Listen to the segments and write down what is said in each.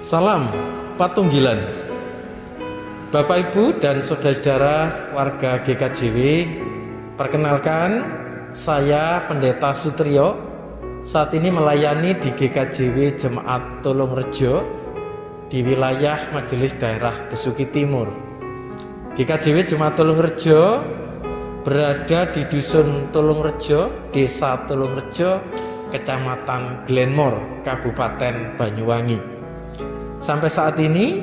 Salam Patunggilan. Bapak Ibu dan saudara-saudara warga GKJW, perkenalkan saya Pendeta Sutrio. Saat ini melayani di GKJW Jemaat Tulungrejo di wilayah Majelis Daerah Besuki Timur. GKJW Jemaat Tulungrejo berada di Dusun Tulungrejo, Desa Tulungrejo, Kecamatan Glenmore, Kabupaten Banyuwangi. Sampai saat ini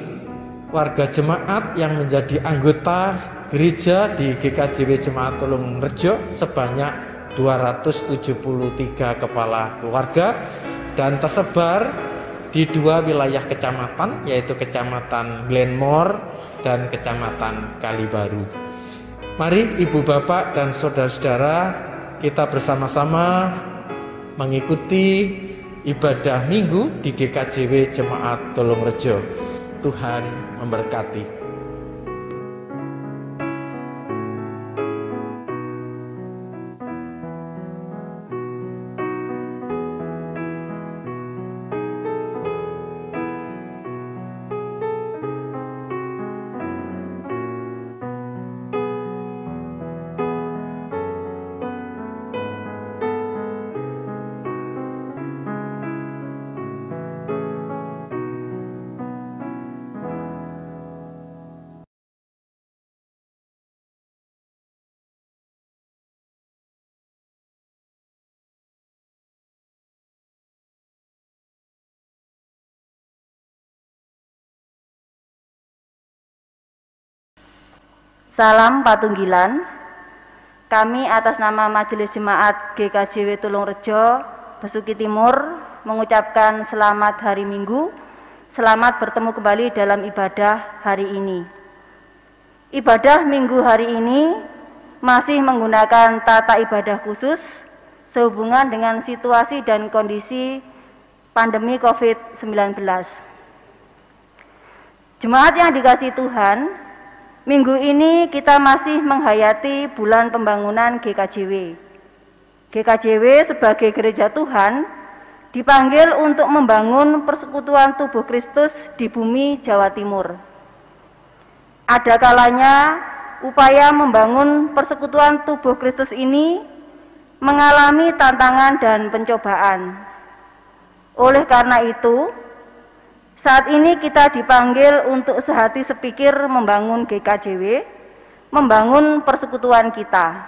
warga jemaat yang menjadi anggota gereja di GKJW Jemaat Tulungrejo sebanyak 273 kepala keluarga dan tersebar di dua wilayah kecamatan, yaitu Kecamatan Glenmore dan Kecamatan Kalibaru. Mari Ibu Bapak dan saudara-saudara, kita bersama-sama mengikuti ibadah minggu di GKJW Jemaat Tulungrejo. Tuhan memberkati. Salam Patunggilan. Kami atas nama Majelis Jemaat GKJW Tulungrejo Besuki Timur mengucapkan selamat hari Minggu, selamat bertemu kembali dalam ibadah hari ini. Ibadah Minggu hari ini masih menggunakan tata ibadah khusus sehubungan dengan situasi dan kondisi pandemi COVID-19. Jemaat yang dikasihi Tuhan, minggu ini kita masih menghayati bulan pembangunan GKJW. GKJW sebagai gereja Tuhan dipanggil untuk membangun persekutuan tubuh Kristus di bumi Jawa Timur. Ada kalanya upaya membangun persekutuan tubuh Kristus ini mengalami tantangan dan pencobaan. Oleh karena itu, saat ini kita dipanggil untuk sehati sepikir membangun GKJW, membangun persekutuan kita.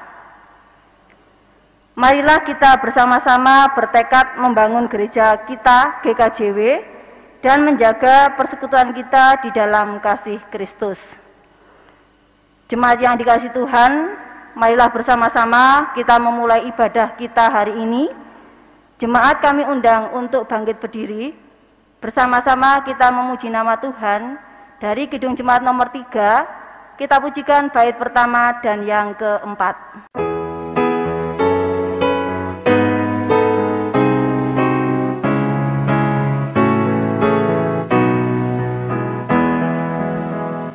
Marilah kita bersama-sama bertekad membangun gereja kita, GKJW, dan menjaga persekutuan kita di dalam kasih Kristus. Jemaat yang dikasihi Tuhan, marilah bersama-sama kita memulai ibadah kita hari ini. Jemaat kami undang untuk bangkit berdiri. Bersama-sama kita memuji nama Tuhan. Dari Gedung Jemaat nomor 3, kita pujikan bait pertama dan yang keempat.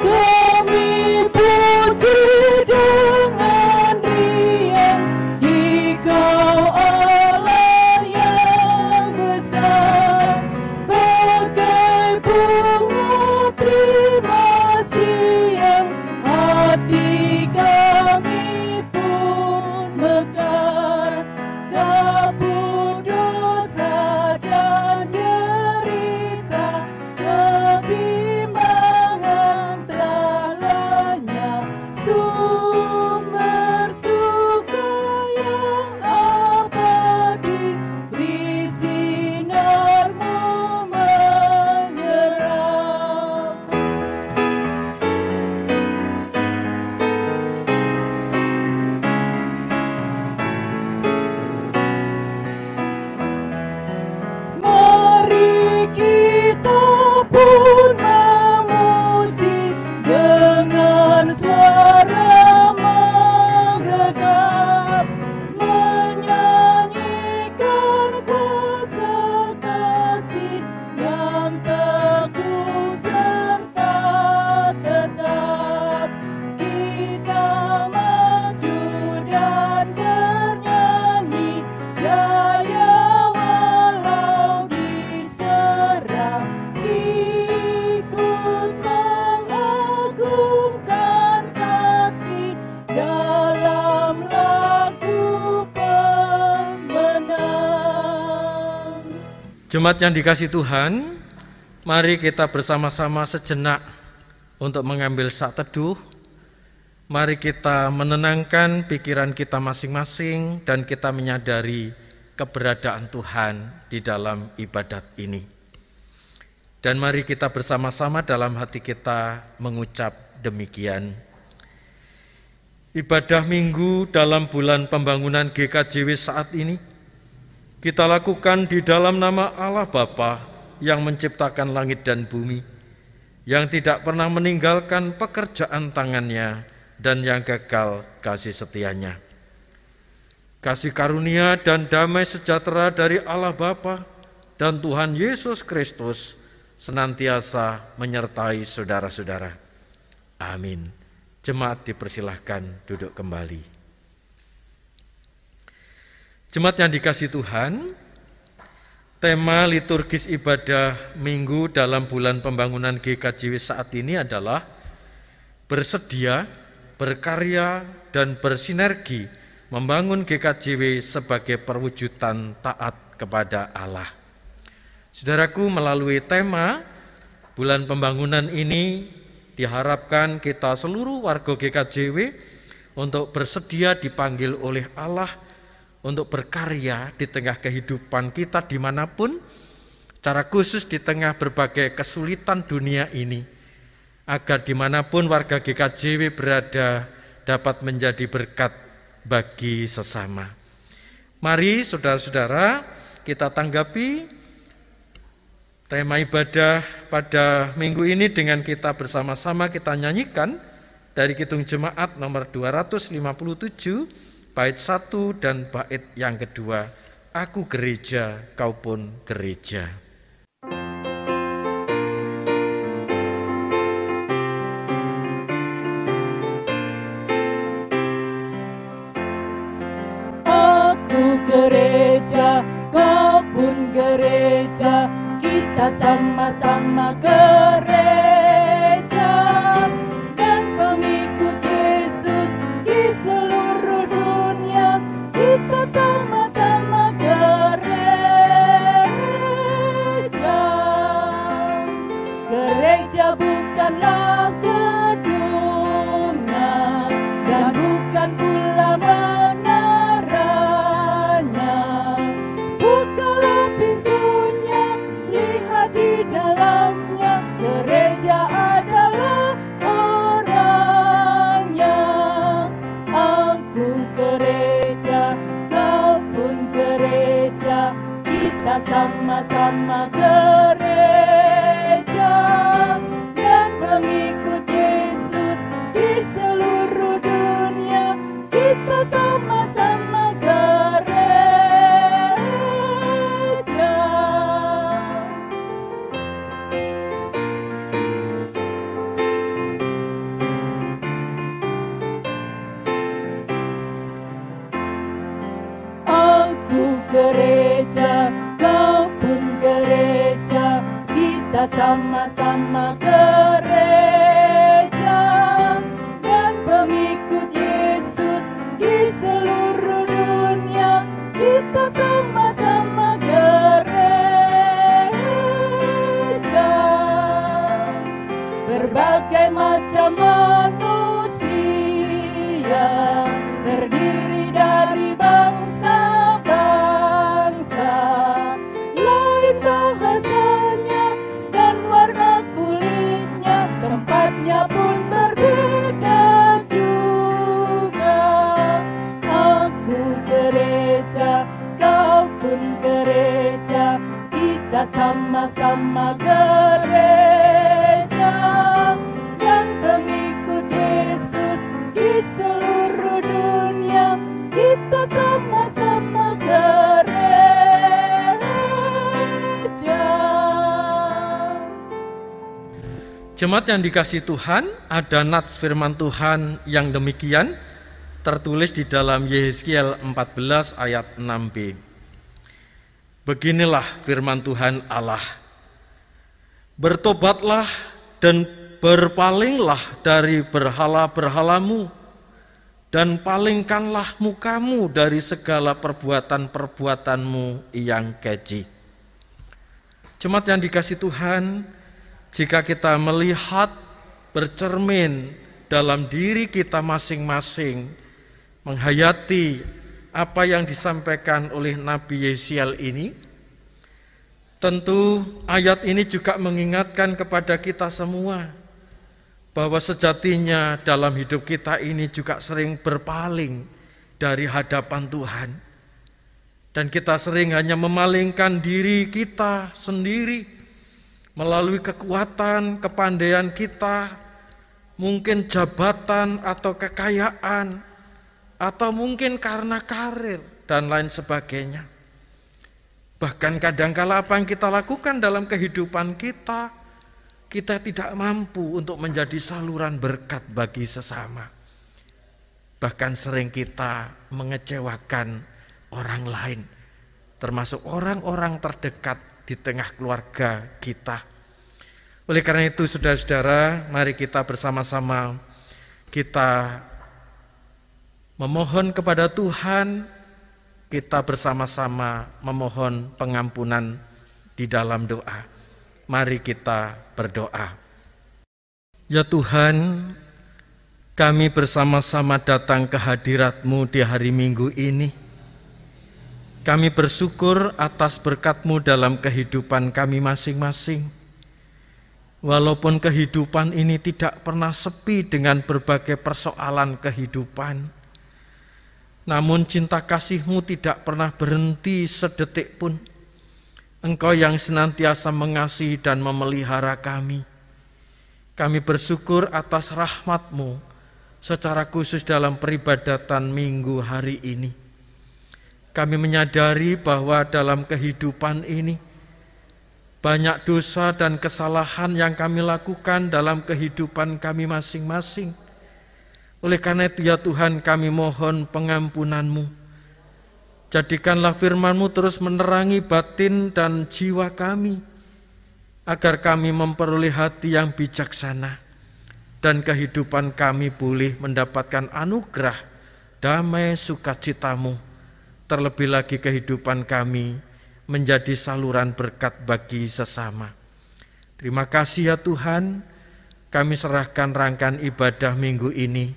Kami puji dengan riang Engkau Allah yang besar. Bagai bunga terima kasih yang hati kami puji. Jemaat yang dikasihi Tuhan, mari kita bersama-sama sejenak untuk mengambil saat teduh. Mari kita menenangkan pikiran kita masing-masing dan kita menyadari keberadaan Tuhan di dalam ibadat ini. Dan mari kita bersama-sama dalam hati kita mengucap demikian. Ibadah minggu dalam bulan pembangunan GKJW saat ini kita lakukan di dalam nama Allah Bapa yang menciptakan langit dan bumi, yang tidak pernah meninggalkan pekerjaan tangannya dan yang kekal kasih setianya. Kasih karunia dan damai sejahtera dari Allah Bapa dan Tuhan Yesus Kristus senantiasa menyertai saudara-saudara. Amin. Jemaat dipersilahkan duduk kembali. Jemaat yang dikasihi Tuhan, tema liturgis ibadah minggu dalam bulan pembangunan GKJW saat ini adalah bersedia, berkarya, dan bersinergi membangun GKJW sebagai perwujudan taat kepada Allah. Saudaraku, melalui tema bulan pembangunan ini diharapkan kita seluruh warga GKJW untuk bersedia dipanggil oleh Allah untuk berkarya di tengah kehidupan kita dimanapun, secara khusus di tengah berbagai kesulitan dunia ini, agar dimanapun warga GKJW berada dapat menjadi berkat bagi sesama. Mari saudara-saudara kita tanggapi tema ibadah pada minggu ini dengan kita bersama-sama kita nyanyikan dari Kidung Jemaat nomor 257 bait 1 dan bait yang kedua, Aku gereja, kau pun gereja. Aku gereja, kau pun gereja, kita sama-sama gereja dan pengikut Yesus di seluruh dunia, kita sama-sama gereja. Gereja bukanlah gedungnya dan bukan pula menaranya. Bukalah pintunya, lihat di dalamnya, gereja adalah orangnya. Aku gereja, kau pun gereja, kita sama-sama gereja dan pengikut Yesus di seluruh dunia, kita sama-sama gereja. Aku gereja, kau pun gereja, kita sama-sama gereja dan pengikut Yesus di seluruh dunia, kita sama-sama gereja. Berbagai macam manusia terdiri dari bangsa-bangsa, lain bahasanya dan warna kulitnya, tempatnya pun berbeda juga. Aku gereja, kau pun gereja, kita sama-sama gereja dan pengikut Yesus di seluruh dunia, kita sama-sama gereja. Jemaat yang dikasihi Tuhan, ada nats firman Tuhan yang demikian tertulis di dalam Yehezkiel 14 ayat 6b. Beginilah firman Tuhan Allah, bertobatlah dan berpalinglah dari berhala-berhalamu, dan palingkanlah mukamu dari segala perbuatan-perbuatanmu yang keji. Jemaat yang dikasihi Tuhan, jika kita melihat bercermin dalam diri kita masing-masing, menghayati apa yang disampaikan oleh Nabi Yesial ini, tentu ayat ini juga mengingatkan kepada kita semua bahwa sejatinya dalam hidup kita ini juga sering berpaling dari hadapan Tuhan. Dan kita sering hanya memalingkan diri kita sendiri melalui kekuatan, kepandaian kita, mungkin jabatan atau kekayaan, atau mungkin karena karir dan lain sebagainya. Bahkan kadangkala apa yang kita lakukan dalam kehidupan kita, kita tidak mampu untuk menjadi saluran berkat bagi sesama. Bahkan sering kita mengecewakan orang lain, termasuk orang-orang terdekat di tengah keluarga kita. Oleh karena itu, saudara-saudara, mari kita bersama-sama kita memohon kepada Tuhan, kita bersama-sama memohon pengampunan di dalam doa. Mari kita berdoa. Ya Tuhan, kami bersama-sama datang ke hadirat-Mu di hari Minggu ini. Kami bersyukur atas berkat-Mu dalam kehidupan kami masing-masing. Walaupun kehidupan ini tidak pernah sepi dengan berbagai persoalan kehidupan, namun cinta kasih-Mu tidak pernah berhenti sedetik pun. Engkau yang senantiasa mengasihi dan memelihara kami. Kami bersyukur atas rahmat-Mu secara khusus dalam peribadatan Minggu hari ini. Kami menyadari bahwa dalam kehidupan ini banyak dosa dan kesalahan yang kami lakukan dalam kehidupan kami masing-masing. Oleh karena itu ya Tuhan, kami mohon pengampunan-Mu. Jadikanlah firman-Mu terus menerangi batin dan jiwa kami, agar kami memperoleh hati yang bijaksana dan kehidupan kami boleh mendapatkan anugerah, damai, sukacita-Mu. Terlebih lagi kehidupan kami menjadi saluran berkat bagi sesama. Terima kasih ya Tuhan, kami serahkan rangkaian ibadah minggu ini,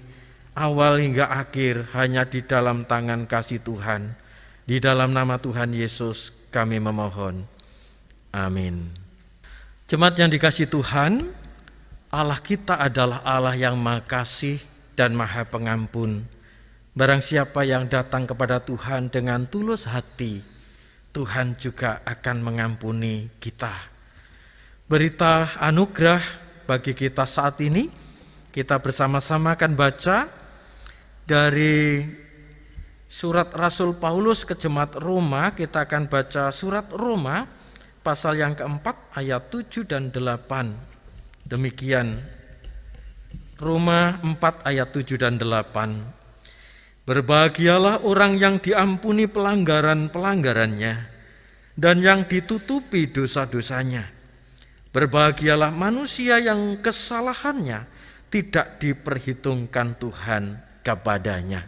awal hingga akhir hanya di dalam tangan kasih Tuhan. Di dalam nama Tuhan Yesus kami memohon. Amin. Jemaat yang dikasihi Tuhan, Allah kita adalah Allah yang Maha Kasih dan Maha Pengampun. Barang siapa yang datang kepada Tuhan dengan tulus hati, Tuhan juga akan mengampuni kita. Berita anugerah bagi kita saat ini, kita bersama-sama akan baca dari surat Rasul Paulus ke jemaat Roma. Kita akan baca surat Roma pasal yang keempat ayat 7 dan 8. Demikian, Roma 4 ayat 7 dan 8. Berbahagialah orang yang diampuni pelanggaran-pelanggarannya dan yang ditutupi dosa-dosanya. Berbahagialah manusia yang kesalahannya tidak diperhitungkan Tuhan kepadanya.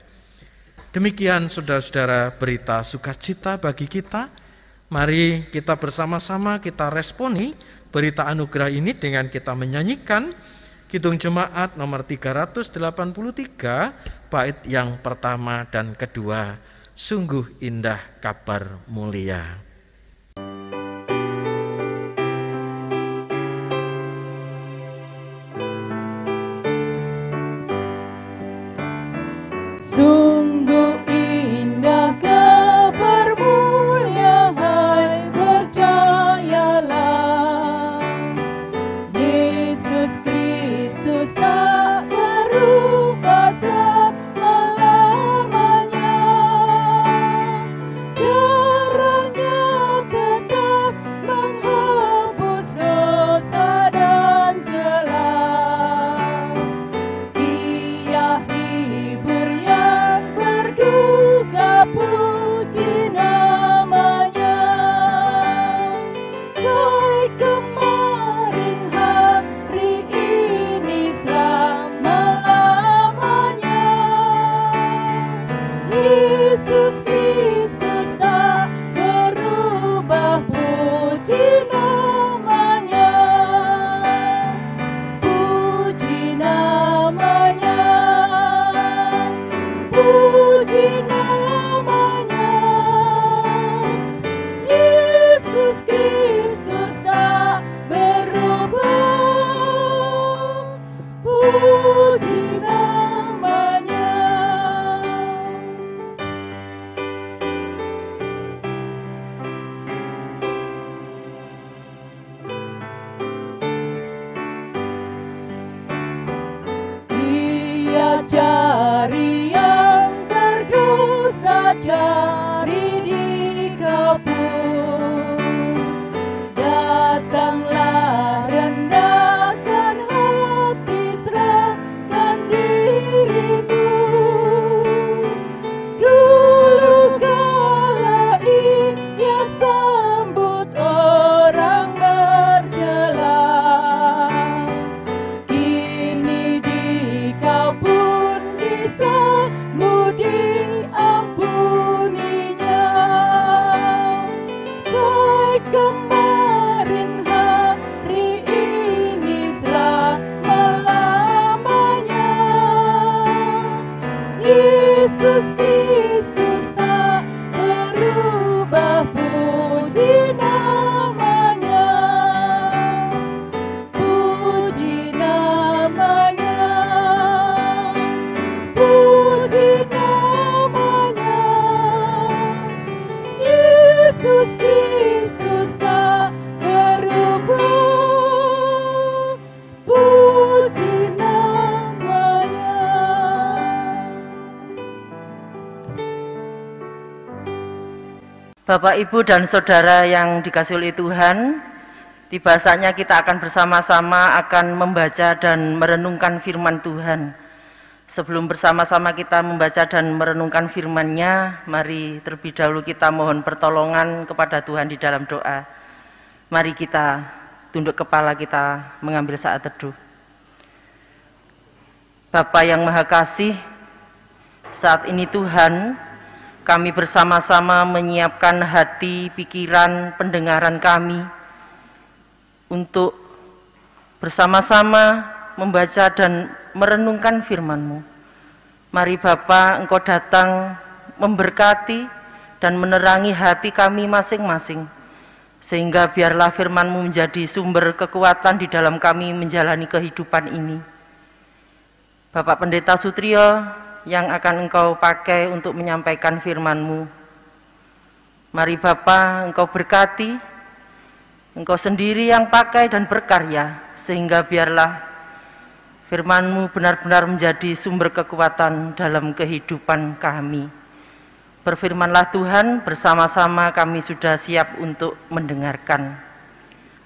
Demikian saudara-saudara berita sukacita bagi kita. Mari kita bersama-sama kita responi berita anugerah ini dengan kita menyanyikan Kidung Jemaat nomor 383, bait yang pertama dan kedua, Sungguh Indah Kabar Mulia. Sungguh indah kabar mulia, hai percayalah, Yesus Kristus tak berubah selama-lamanya. Darahnya tetap menghapus dosa dan celah. Dia hibur yang cari yang berdosa, cari di kabur. Datanglah, rendahkan hati, serahkan dirimu. Dulu kala ia sambut orang berjalan, kini dikau pun disambut, diampuninya. Baik kemarin, hari ini, selama-lamanya. Yesus Kristus tak berubah, puji namanya, puji namanya, puji namanya. Yesus Kristus tak berubah, puji namanya. Bapak, Ibu, dan Saudara yang dikasihi oleh Tuhan, tiba saatnya kita akan bersama-sama akan membaca dan merenungkan firman Tuhan. Sebelum bersama-sama kita membaca dan merenungkan firman-Nya, mari terlebih dahulu kita mohon pertolongan kepada Tuhan di dalam doa. Mari kita tunduk kepala, kita mengambil saat teduh. Bapa yang Maha Kasih, saat ini Tuhan, kami bersama-sama menyiapkan hati, pikiran, pendengaran kami untuk bersama-sama membaca dan merenungkan firman-Mu. Mari Bapa, Engkau datang memberkati dan menerangi hati kami masing-masing, sehingga biarlah firman-Mu menjadi sumber kekuatan di dalam kami menjalani kehidupan ini. Bapak Pendeta Sutrio yang akan Engkau pakai untuk menyampaikan firman-Mu, mari Bapa, Engkau berkati, Engkau sendiri yang pakai dan berkarya, sehingga biarlah firman-Mu benar-benar menjadi sumber kekuatan dalam kehidupan kami. Berfirmanlah Tuhan, bersama-sama kami sudah siap untuk mendengarkan.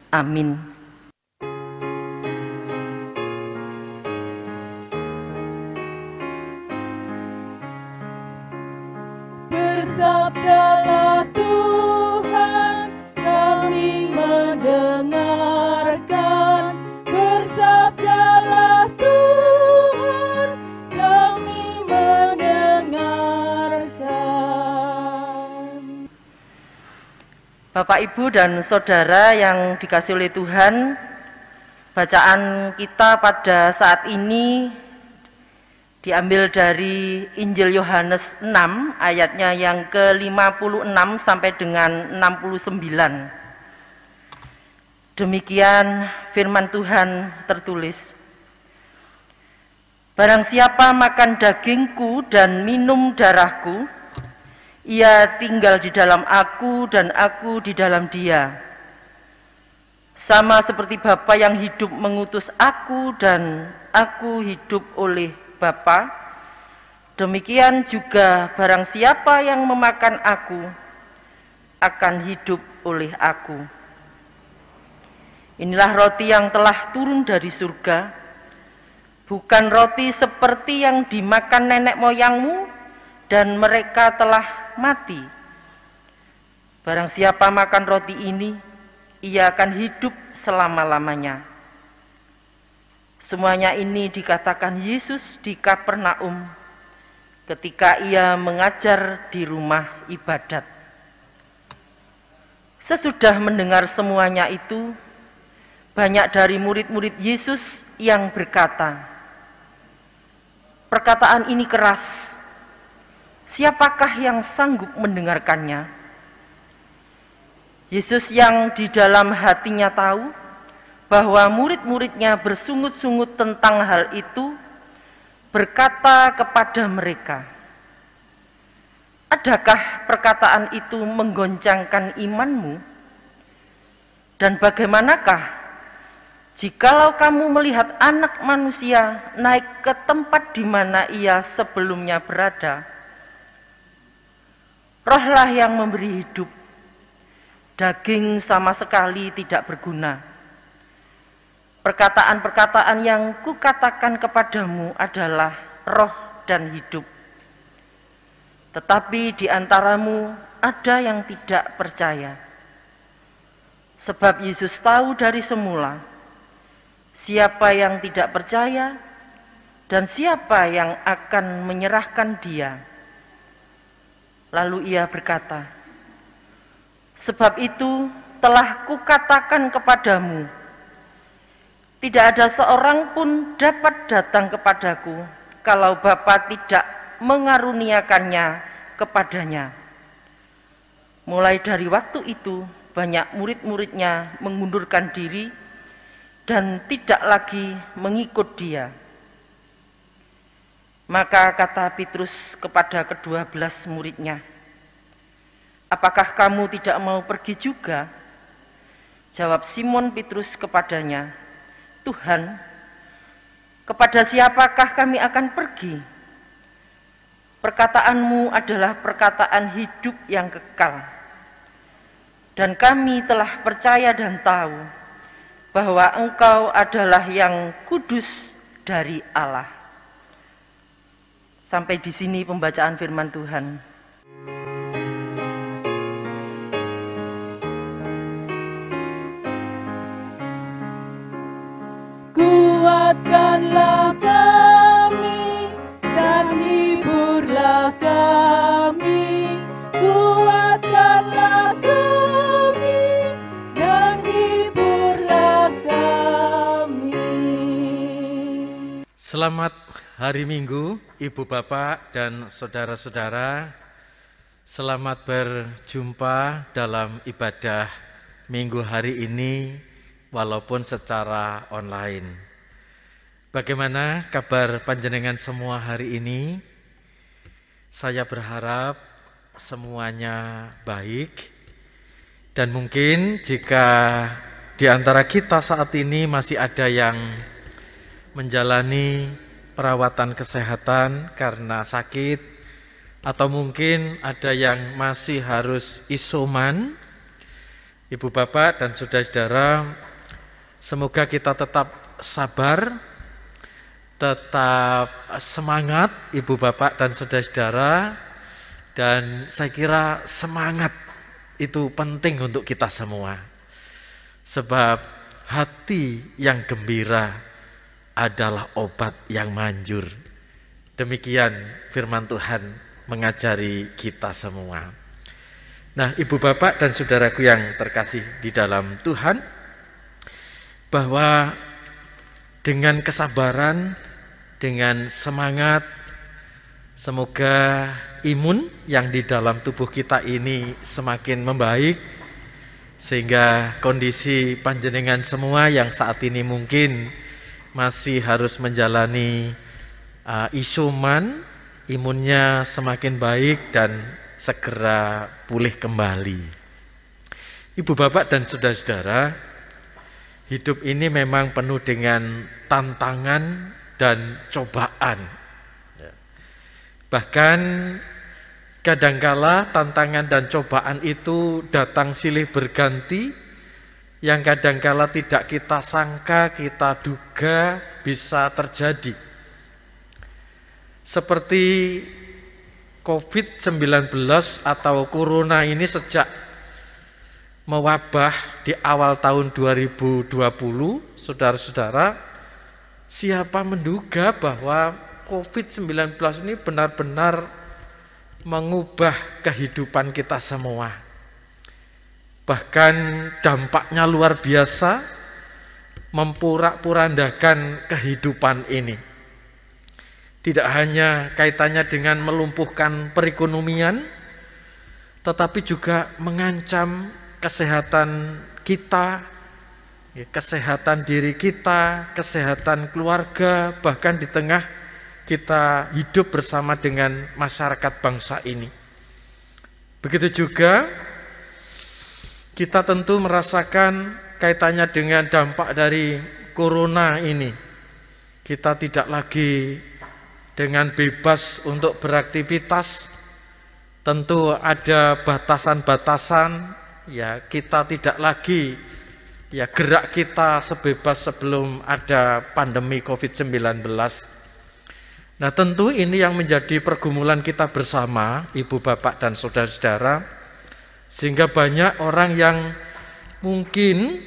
Amin. Bersabdalah Tuhan, kami mendengarkan. Bersabdalah Tuhan, kami mendengarkan. Bapak, Ibu, dan Saudara yang dikasihi oleh Tuhan, bacaan kita pada saat ini diambil dari Injil Yohanes 6 ayatnya yang ke-56 sampai dengan 69. Demikian firman Tuhan tertulis. Barang siapa makan dagingku dan minum darahku, ia tinggal di dalam aku dan aku di dalam dia. Sama seperti Bapa yang hidup mengutus aku dan aku hidup oleh Bapa, demikian juga barang siapa yang memakan aku akan hidup oleh aku. Inilah roti yang telah turun dari surga, bukan roti seperti yang dimakan nenek moyangmu dan mereka telah mati. Barang siapa makan roti ini, ia akan hidup selama-lamanya. Semuanya ini dikatakan Yesus di Kapernaum ketika ia mengajar di rumah ibadat. Sesudah mendengar semuanya itu, banyak dari murid-murid Yesus yang berkata, "Perkataan ini keras, siapakah yang sanggup mendengarkannya?" Yesus yang di dalam hatinya tahu bahwa murid-muridnya bersungut-sungut tentang hal itu, berkata kepada mereka, "Adakah perkataan itu menggoncangkan imanmu? Dan bagaimanakah Jikalau kamu melihat Anak Manusia naik ke tempat di mana ia sebelumnya berada, rohlah yang memberi hidup, daging sama sekali tidak berguna. Perkataan-perkataan yang kukatakan kepadamu adalah roh dan hidup. Tetapi di antaramu ada yang tidak percaya. Sebab Yesus tahu dari semula siapa yang tidak percaya dan siapa yang akan menyerahkan dia. Lalu ia berkata, sebab itu telah kukatakan kepadamu, tidak ada seorang pun dapat datang kepadaku kalau Bapa tidak mengaruniakannya kepadanya. Mulai dari waktu itu banyak murid-muridnya mengundurkan diri dan tidak lagi mengikut dia. Maka kata Petrus kepada ke-12 muridnya, apakah kamu tidak mau pergi juga? Jawab Simon Petrus kepadanya, Tuhan, kepada siapakah kami akan pergi? Perkataanmu adalah perkataan hidup yang kekal. Dan kami telah percaya dan tahu bahwa Engkau adalah yang kudus dari Allah. Sampai di sini pembacaan firman Tuhan. Kuatkanlah kami dan hiburlah kami. Kuatkanlah kami dan hiburlah kami. Selamat hari Minggu, Ibu Bapak dan saudara-saudara. Selamat berjumpa dalam ibadah Minggu hari ini, walaupun secara online. Bagaimana kabar panjenengan semua hari ini? Saya berharap semuanya baik. Dan mungkin jika di antara kita saat ini masih ada yang menjalani perawatan kesehatan karena sakit, atau mungkin ada yang masih harus isoman, Ibu Bapak dan saudara-saudara, semoga kita tetap sabar, tetap semangat Ibu Bapak dan saudara-saudara. Dan saya kira semangat itu penting untuk kita semua. Sebab hati yang gembira adalah obat yang manjur. Demikian firman Tuhan mengajari kita semua. Nah, Ibu Bapak dan saudaraku yang terkasih di dalam Tuhan, bahwa dengan kesabaran, dengan semangat, semoga imun yang di dalam tubuh kita ini semakin membaik, sehingga kondisi panjenengan semua yang saat ini mungkin masih harus menjalani isoman, imunnya semakin baik dan segera pulih kembali. Ibu Bapak dan saudara-saudara, hidup ini memang penuh dengan tantangan dan cobaan. Bahkan kadangkala tantangan dan cobaan itu datang silih berganti, yang kadangkala tidak kita sangka, kita duga bisa terjadi. Seperti COVID-19 atau Corona ini sejak mewabah di awal tahun 2020, saudara-saudara, siapa menduga bahwa COVID-19 ini benar-benar mengubah kehidupan kita semua. Bahkan dampaknya luar biasa, memporak-porandakan kehidupan ini. Tidak hanya kaitannya dengan melumpuhkan perekonomian, tetapi juga mengancam kesehatan kita, kesehatan diri kita, kesehatan keluarga, bahkan di tengah kita hidup bersama dengan masyarakat bangsa ini. Begitu juga kita tentu merasakan kaitannya dengan dampak dari corona ini. Kita tidak lagi dengan bebas untuk beraktivitas. Tentu ada batasan-batasan, ya kita tidak lagi ya gerak kita sebebas sebelum ada pandemi COVID-19. Nah, tentu ini yang menjadi pergumulan kita bersama, Ibu Bapak dan saudara-saudara, sehingga banyak orang yang mungkin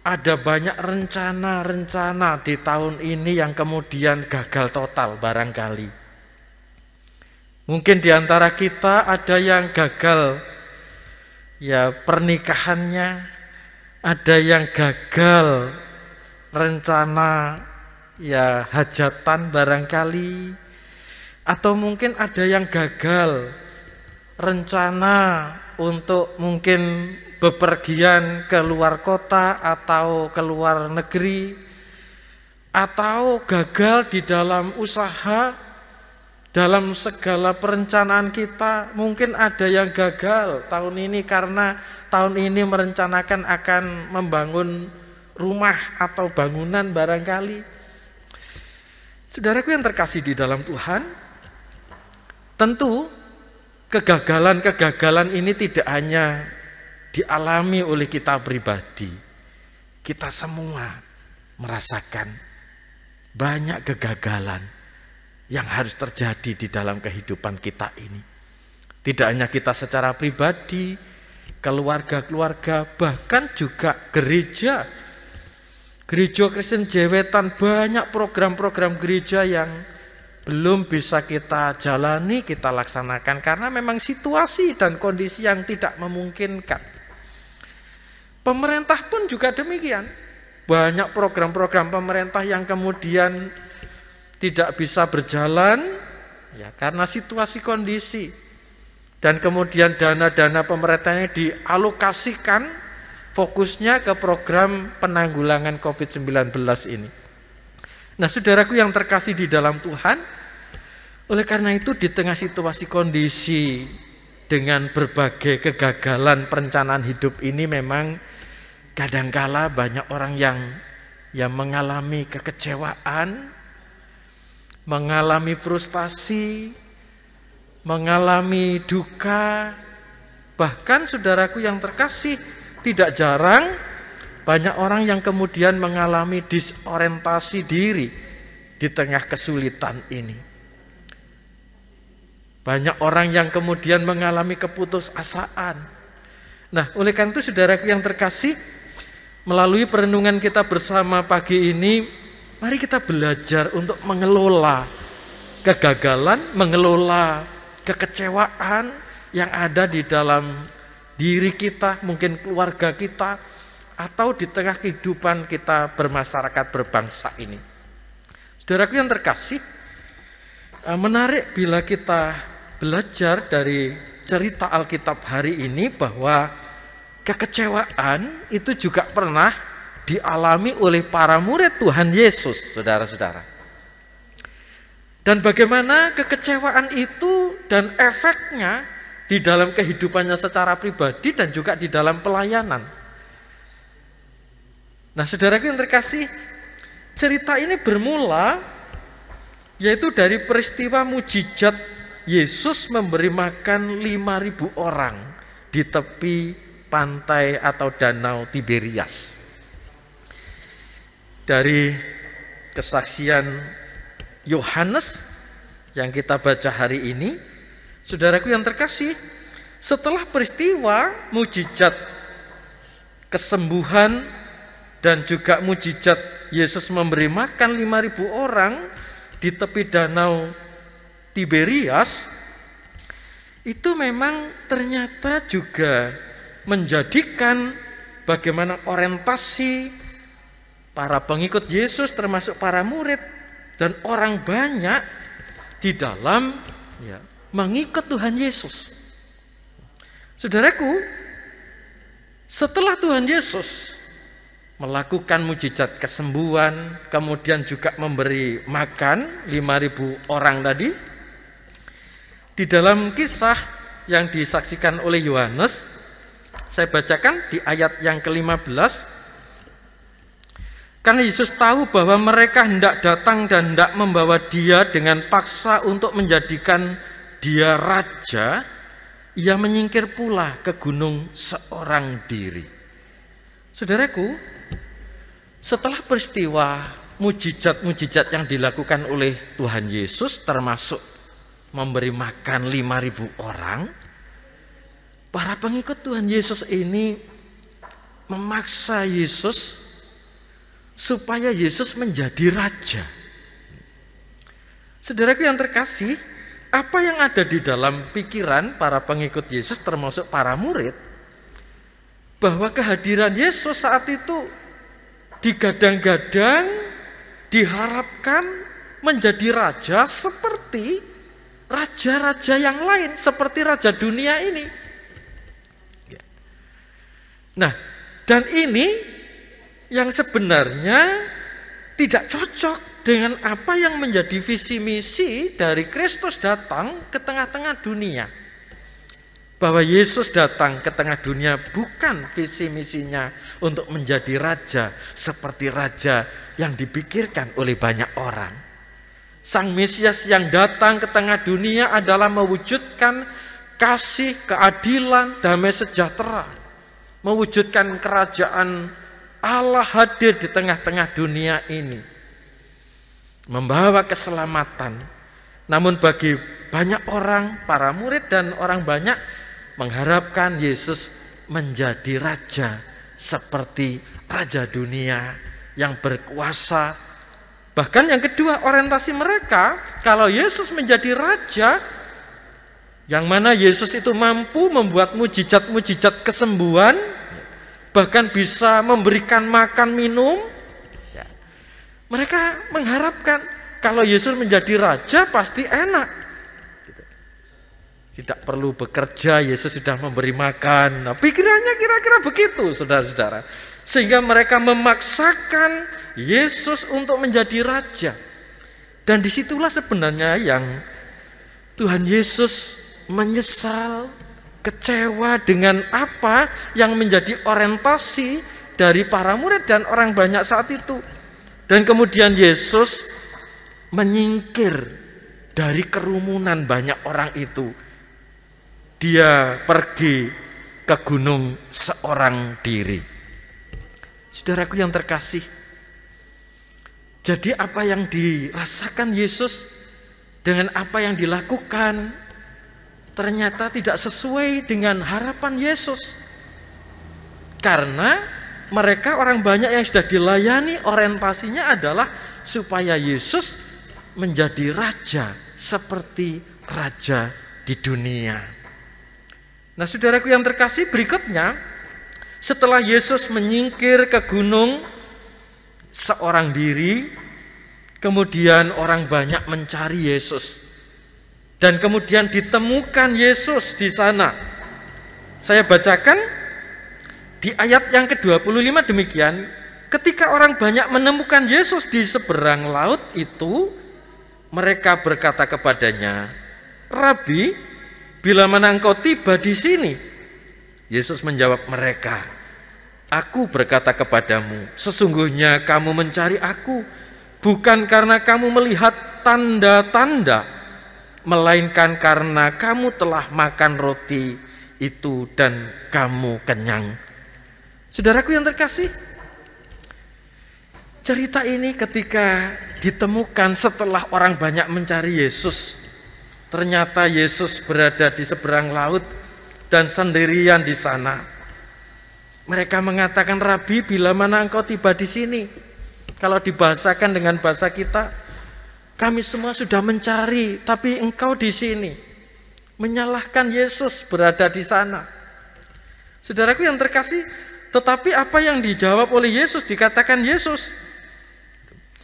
ada banyak rencana-rencana di tahun ini yang kemudian gagal total barangkali. Mungkin di antara kita ada yang gagal ya pernikahannya, ada yang gagal rencana ya hajatan barangkali, atau mungkin ada yang gagal rencana untuk mungkin bepergian ke luar kota atau ke luar negeri, atau gagal di dalam usaha. Dalam segala perencanaan kita, mungkin ada yang gagal tahun ini karena tahun ini merencanakan akan membangun rumah atau bangunan barangkali. Saudaraku yang terkasih di dalam Tuhan, tentu kegagalan-kegagalan ini tidak hanya dialami oleh kita pribadi. Kita semua merasakan banyak kegagalan yang harus terjadi di dalam kehidupan kita ini. Tidak hanya kita secara pribadi, keluarga-keluarga, bahkan juga gereja. Gereja Kristen Jewetan, banyak program-program gereja yang belum bisa kita jalani, kita laksanakan karena memang situasi dan kondisi yang tidak memungkinkan. Pemerintah pun juga demikian. Banyak program-program pemerintah yang kemudian tidak bisa berjalan ya karena situasi kondisi, dan kemudian dana-dana pemerintahnya dialokasikan fokusnya ke program penanggulangan COVID-19 ini. Nah, saudaraku yang terkasih di dalam Tuhan, oleh karena itu di tengah situasi kondisi dengan berbagai kegagalan perencanaan hidup ini, memang kadangkala banyak orang yang mengalami kekecewaan, mengalami frustasi, mengalami duka. Bahkan saudaraku yang terkasih, tidak jarang banyak orang yang kemudian mengalami disorientasi diri di tengah kesulitan ini. Banyak orang yang kemudian mengalami keputusasaan. Nah, oleh karena itu saudaraku yang terkasih, melalui perenungan kita bersama pagi ini, mari kita belajar untuk mengelola kegagalan, mengelola kekecewaan yang ada di dalam diri kita, mungkin keluarga kita, atau di tengah kehidupan kita bermasyarakat berbangsa ini. Saudaraku yang terkasih, menarik bila kita belajar dari cerita Alkitab hari ini bahwa kekecewaan itu juga pernah dialami oleh para murid Tuhan Yesus, saudara-saudara. Dan bagaimana kekecewaan itu dan efeknya di dalam kehidupannya secara pribadi dan juga di dalam pelayanan. Nah, saudaraku yang terkasih, cerita ini bermula yaitu dari peristiwa mujizat Yesus memberi makan 5.000 orang di tepi pantai atau danau Tiberias. Dari kesaksian Yohanes yang kita baca hari ini, saudaraku yang terkasih, setelah peristiwa mujizat kesembuhan dan juga mujizat Yesus memberi makan 5.000 orang di tepi danau Tiberias, itu memang ternyata juga menjadikan bagaimana orientasi para pengikut Yesus termasuk para murid dan orang banyak di dalam mengikut Tuhan Yesus. Saudaraku, setelah Tuhan Yesus melakukan mujizat kesembuhan, kemudian juga memberi makan 5.000 orang tadi, di dalam kisah yang disaksikan oleh Yohanes, saya bacakan di ayat yang ke-15. Karena Yesus tahu bahwa mereka hendak datang dan hendak membawa dia dengan paksa untuk menjadikan dia raja, ia menyingkir pula ke gunung seorang diri. Saudaraku, setelah peristiwa mujizat-mujizat yang dilakukan oleh Tuhan Yesus, termasuk memberi makan 5.000 orang, para pengikut Tuhan Yesus ini memaksa Yesus supaya Yesus menjadi raja. Saudaraku yang terkasih, apa yang ada di dalam pikiran para pengikut Yesus termasuk para murid, bahwa kehadiran Yesus saat itu digadang-gadang, diharapkan menjadi raja seperti raja-raja yang lain, seperti raja dunia ini. Nah, dan ini yang sebenarnya tidak cocok dengan apa yang menjadi visi misi dari Kristus datang ke tengah-tengah dunia. Bahwa Yesus datang ke tengah dunia bukan visi misinya untuk menjadi raja seperti raja yang dipikirkan oleh banyak orang. Sang Mesias yang datang ke tengah dunia adalah mewujudkan kasih, keadilan, damai sejahtera, mewujudkan kerajaan Allah hadir di tengah-tengah dunia ini, membawa keselamatan. Namun bagi banyak orang, para murid dan orang banyak mengharapkan Yesus menjadi raja seperti raja dunia yang berkuasa. Bahkan yang kedua, orientasi mereka, kalau Yesus menjadi raja, yang mana Yesus itu mampu membuat mujizat-mujizat kesembuhan, bahkan bisa memberikan makan minum, ya. Mereka mengharapkan kalau Yesus menjadi raja pasti enak, tidak perlu bekerja, Yesus sudah memberi makan. Nah, pikirannya kira-kira begitu, saudara-saudara, sehingga mereka memaksakan Yesus untuk menjadi raja. Dan disitulah sebenarnya yang Tuhan Yesus menyesal, kecewa dengan apa yang menjadi orientasi dari para murid dan orang banyak saat itu. Dan kemudian Yesus menyingkir dari kerumunan banyak orang itu. Dia pergi ke gunung seorang diri. Saudaraku yang terkasih, jadi apa yang dirasakan Yesus dengan apa yang dilakukan ternyata tidak sesuai dengan harapan Yesus. Karena mereka orang banyak yang sudah dilayani, orientasinya adalah supaya Yesus menjadi raja seperti raja di dunia. Nah, saudaraku yang terkasih, berikutnya setelah Yesus menyingkir ke gunung seorang diri, kemudian orang banyak mencari Yesus. Dan kemudian ditemukan Yesus di sana. Saya bacakan di ayat yang ke-25 demikian. Ketika orang banyak menemukan Yesus di seberang laut itu, mereka berkata kepadanya, "Rabi, bila mana engkau tiba di sini?" Yesus menjawab mereka, "Aku berkata kepadamu, sesungguhnya kamu mencari aku, bukan karena kamu melihat tanda-tanda, melainkan karena kamu telah makan roti itu dan kamu kenyang." Saudaraku yang terkasih, cerita ini ketika ditemukan setelah orang banyak mencari Yesus, ternyata Yesus berada di seberang laut dan sendirian di sana. Mereka mengatakan, "Rabi, bila mana engkau tiba di sini?" Kalau dibahasakan dengan bahasa kita, kami semua sudah mencari, tapi engkau di sini. Menyalahkan Yesus berada di sana. Saudaraku yang terkasih, tetapi apa yang dijawab oleh Yesus, dikatakan Yesus.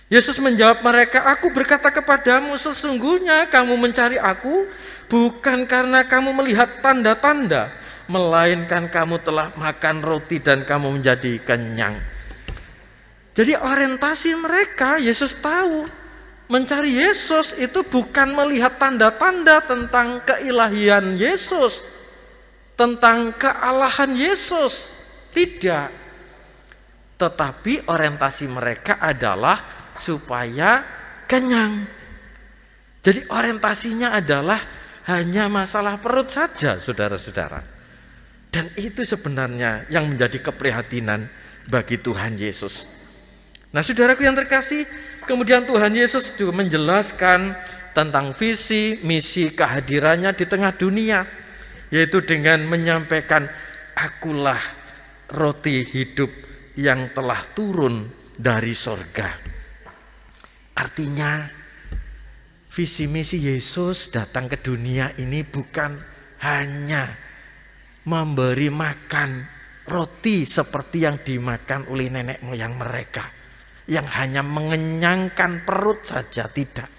Yesus menjawab mereka, "Aku berkata kepadamu, sesungguhnya kamu mencari aku, bukan karena kamu melihat tanda-tanda, melainkan kamu telah makan roti dan kamu menjadi kenyang." Jadi orientasi mereka, Yesus tahu, mencari Yesus itu bukan melihat tanda-tanda tentang keilahian Yesus, tentang kealahan Yesus. Tidak. tetapi orientasi mereka adalah supaya kenyang. Jadi orientasinya adalah hanya masalah perut saja, saudara-saudara. Dan itu sebenarnya yang menjadi keprihatinan bagi Tuhan Yesus. Nah, saudaraku yang terkasih, kemudian Tuhan Yesus juga menjelaskan tentang visi, misi kehadirannya di tengah dunia, yaitu dengan menyampaikan, akulah roti hidup yang telah turun dari sorga. Artinya, visi misi Yesus datang ke dunia ini bukan hanya memberi makan roti seperti yang dimakan oleh nenek moyang mereka, yang hanya mengenyangkan perut saja, tidak.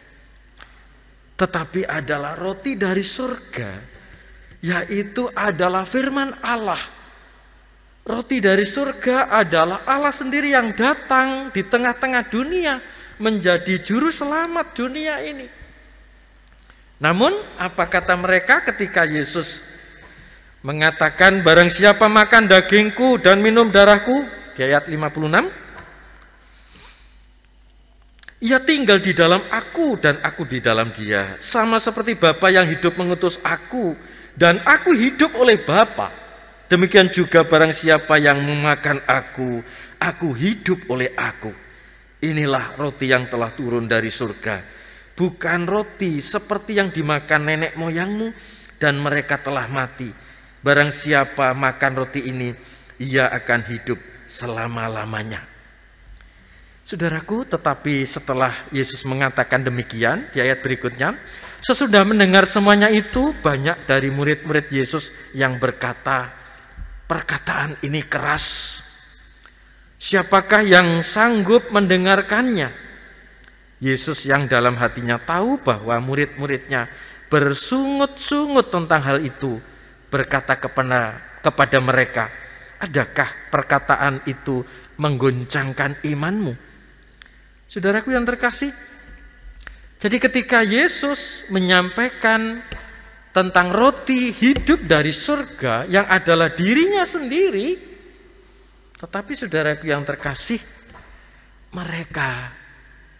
Tetapi adalah roti dari surga, yaitu adalah firman Allah. Roti dari surga adalah Allah sendiri yang datang di tengah-tengah dunia menjadi juru selamat dunia ini. Namun apa kata mereka ketika Yesus mengatakan, barang siapa makan dagingku dan minum darahku, di ayat 56, ia tinggal di dalam aku dan aku di dalam dia, sama seperti Bapa yang hidup mengutus aku dan aku hidup oleh Bapa. Demikian juga barang siapa yang memakan aku hidup oleh aku. Inilah roti yang telah turun dari surga, bukan roti seperti yang dimakan nenek moyangmu dan mereka telah mati. Barang siapa makan roti ini, ia akan hidup selama-lamanya. Saudaraku, tetapi setelah Yesus mengatakan demikian, di ayat berikutnya, sesudah mendengar semuanya itu, banyak dari murid-murid Yesus yang berkata, perkataan ini keras. Siapakah yang sanggup mendengarkannya? Yesus yang dalam hatinya tahu bahwa murid-muridnya bersungut-sungut tentang hal itu, berkata kepada mereka, adakah perkataan itu menggoncangkan imanmu? Saudaraku yang terkasih, jadi ketika Yesus menyampaikan tentang roti hidup dari surga yang adalah dirinya sendiri, tetapi saudaraku yang terkasih, mereka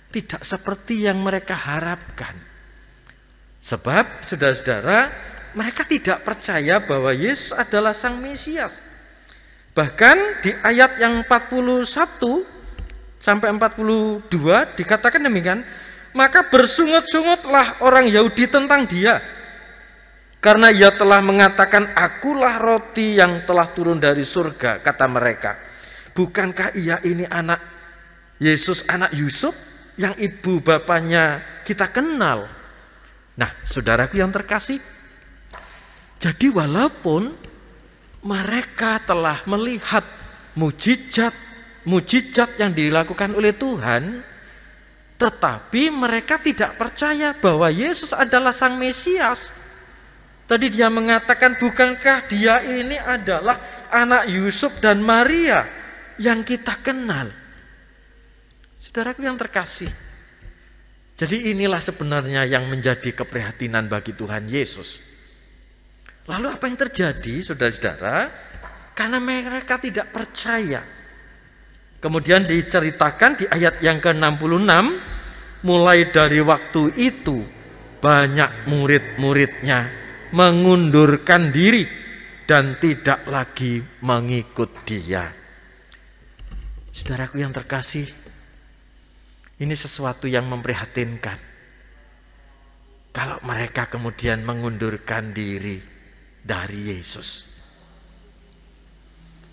tidak seperti yang mereka harapkan. Sebab saudara-saudara, mereka tidak percaya bahwa Yesus adalah Sang Mesias. Bahkan di ayat yang 41 sampai 42 dikatakan demikian, maka bersungut-sungutlah orang Yahudi tentang dia, karena ia telah mengatakan, akulah roti yang telah turun dari surga, kata mereka. Bukankah ia ini anak Yesus, anak Yusuf, yang ibu bapaknya kita kenal? Nah, saudaraku yang terkasih, jadi walaupun mereka telah melihat mujizat yang dilakukan oleh Tuhan, tetapi mereka tidak percaya bahwa Yesus adalah Sang Mesias. Tadi dia mengatakan, bukankah dia ini adalah anak Yusuf dan Maria yang kita kenal? Saudaraku yang terkasih, jadi inilah sebenarnya yang menjadi keprihatinan bagi Tuhan Yesus. Lalu apa yang terjadi, saudara-saudara? Karena mereka tidak percaya. Kemudian diceritakan di ayat yang ke-66, mulai dari waktu itu banyak murid-muridnya mengundurkan diri dan tidak lagi mengikut dia. Saudaraku yang terkasih, ini sesuatu yang memprihatinkan. Kalau mereka kemudian mengundurkan diri dari Yesus,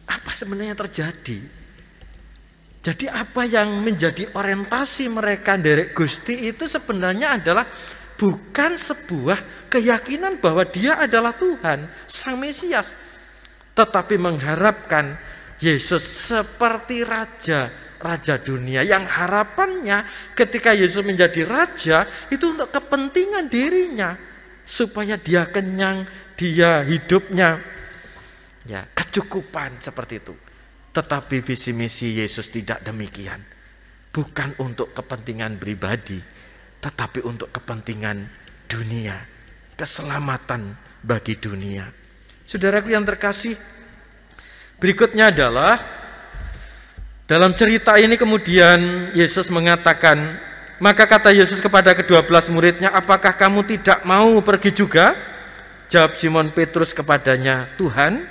apa sebenarnya terjadi? Jadi apa yang menjadi orientasi mereka dari Gusti itu sebenarnya adalah bukan sebuah keyakinan bahwa dia adalah Tuhan, Sang Mesias, tetapi mengharapkan Yesus seperti raja dunia, yang harapannya ketika Yesus menjadi raja itu untuk kepentingan dirinya, supaya dia kenyang, dia hidupnya ya kecukupan seperti itu. Tetapi visi misi Yesus tidak demikian, bukan untuk kepentingan pribadi, tetapi untuk kepentingan dunia, keselamatan bagi dunia. Saudaraku yang terkasih, berikutnya adalah Dalam cerita ini kemudian Yesus mengatakan, maka kata Yesus kepada ke-12 muridnya, apakah kamu tidak mau pergi juga? Jawab Simon Petrus kepadanya, Tuhan,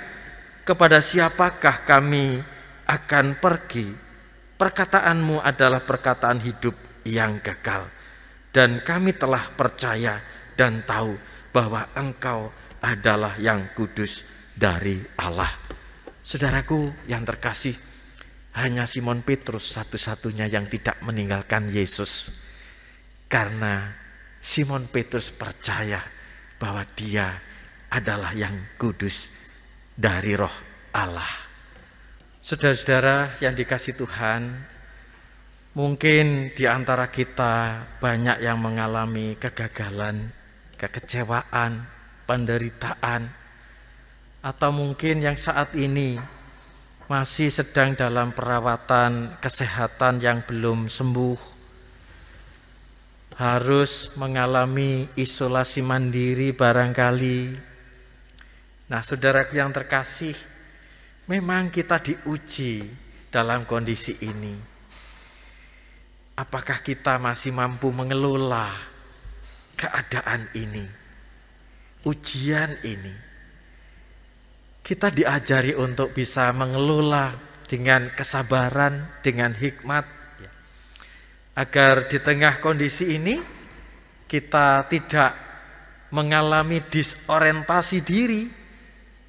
kepada siapakah kami akan pergi? Perkataanmu adalah perkataan hidup yang kekal. Dan kami telah percaya dan tahu bahwa Engkau adalah yang kudus dari Allah. Saudaraku yang terkasih, hanya Simon Petrus satu-satunya yang tidak meninggalkan Yesus. Karena Simon Petrus percaya bahwa dia adalah yang kudus dari Roh Allah. Saudara-saudara yang dikasihi Tuhan, mungkin di antara kita banyak yang mengalami kegagalan, kekecewaan, penderitaan, atau mungkin yang saat ini masih sedang dalam perawatan kesehatan yang belum sembuh, harus mengalami isolasi mandiri barangkali. Nah, saudaraku yang terkasih, memang kita diuji dalam kondisi ini. Apakah kita masih mampu mengelola keadaan ini, ujian ini? Kita diajari untuk bisa mengelola dengan kesabaran, dengan hikmat, agar di tengah kondisi ini kita tidak mengalami disorientasi diri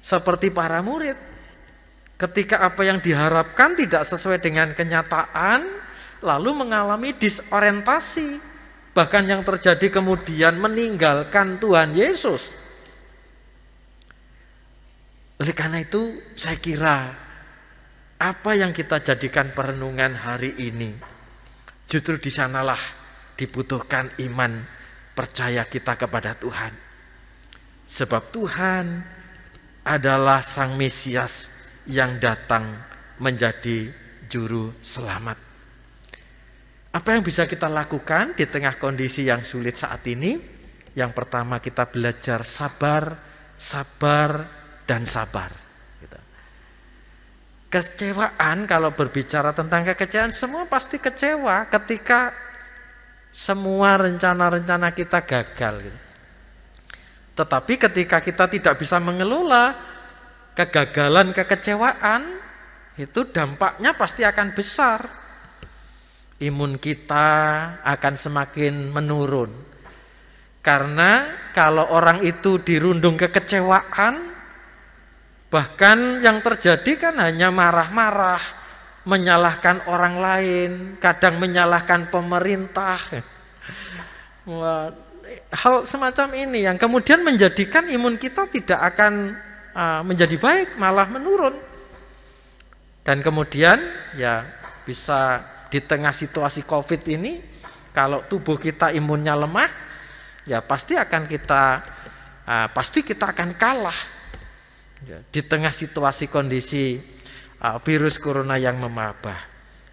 seperti para murid. Ketika apa yang diharapkan tidak sesuai dengan kenyataan, lalu mengalami disorientasi, bahkan yang terjadi kemudian meninggalkan Tuhan Yesus. Oleh karena itu saya kira apa yang kita jadikan perenungan hari ini, justru di sanalah dibutuhkan iman percaya kita kepada Tuhan. Sebab Tuhan adalah Sang Mesias yang datang menjadi juru selamat. Apa yang bisa kita lakukan di tengah kondisi yang sulit saat ini? Yang pertama, kita belajar sabar, dan sabar. Kecewaan, kalau berbicara tentang kekecewaan, semua pasti kecewa ketika semua rencana-rencana kita gagal. Tetapi ketika kita tidak bisa mengelola kegagalan, kekecewaan, itu dampaknya pasti akan besar. Imun kita akan semakin menurun. Karena kalau orang itu dirundung kekecewaan, bahkan yang terjadi kan hanya marah-marah, menyalahkan orang lain, kadang menyalahkan pemerintah. Hal semacam ini yang kemudian menjadikan imun kita tidak akan menjadi baik, malah menurun. Dan kemudian ya bisa di tengah situasi COVID ini, kalau tubuh kita imunnya lemah, ya pasti kita akan kalah. Di tengah situasi kondisi virus corona yang memabah.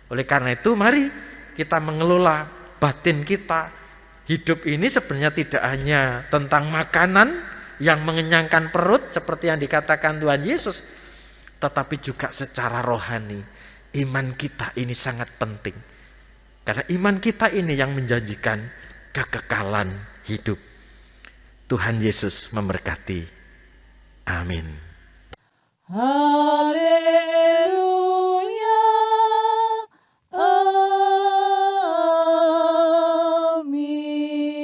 Oleh karena itu mari kita mengelola batin kita. Hidup ini sebenarnya tidak hanya tentang makanan yang mengenyangkan perut seperti yang dikatakan Tuhan Yesus, tetapi juga secara rohani. Iman kita ini sangat penting. Karena iman kita ini yang menjanjikan kekekalan hidup. Tuhan Yesus memberkati. Amin. Haleluya, amin.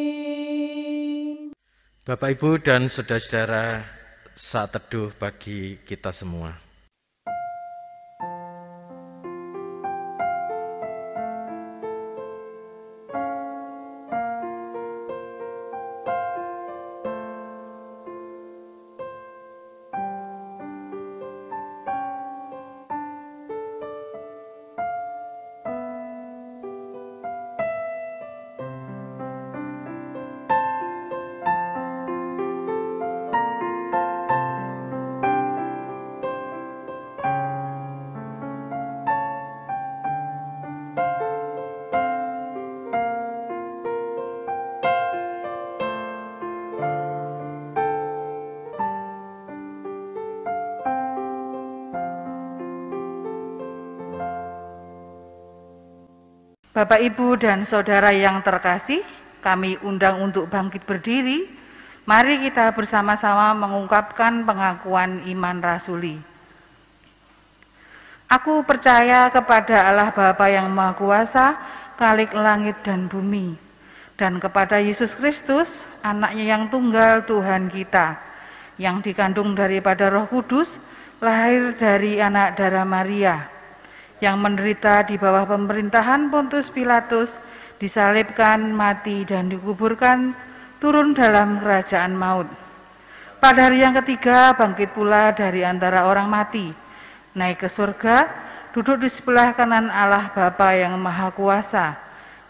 Bapak, Ibu, dan saudara-saudara, saat teduh bagi kita semua. Bapak, Ibu, dan Saudara yang terkasih, kami undang untuk bangkit berdiri. Mari kita bersama-sama mengungkapkan pengakuan iman rasuli. Aku percaya kepada Allah Bapa yang Maha Kuasa, Khalik langit dan bumi, dan kepada Yesus Kristus, anaknya yang tunggal Tuhan kita, yang dikandung daripada Roh Kudus, lahir dari anak darah Maria, yang menderita di bawah pemerintahan Pontius Pilatus, disalibkan, mati, dan dikuburkan, turun dalam kerajaan maut. Pada hari yang ketiga, bangkit pula dari antara orang mati, naik ke surga, duduk di sebelah kanan Allah Bapa yang Maha Kuasa,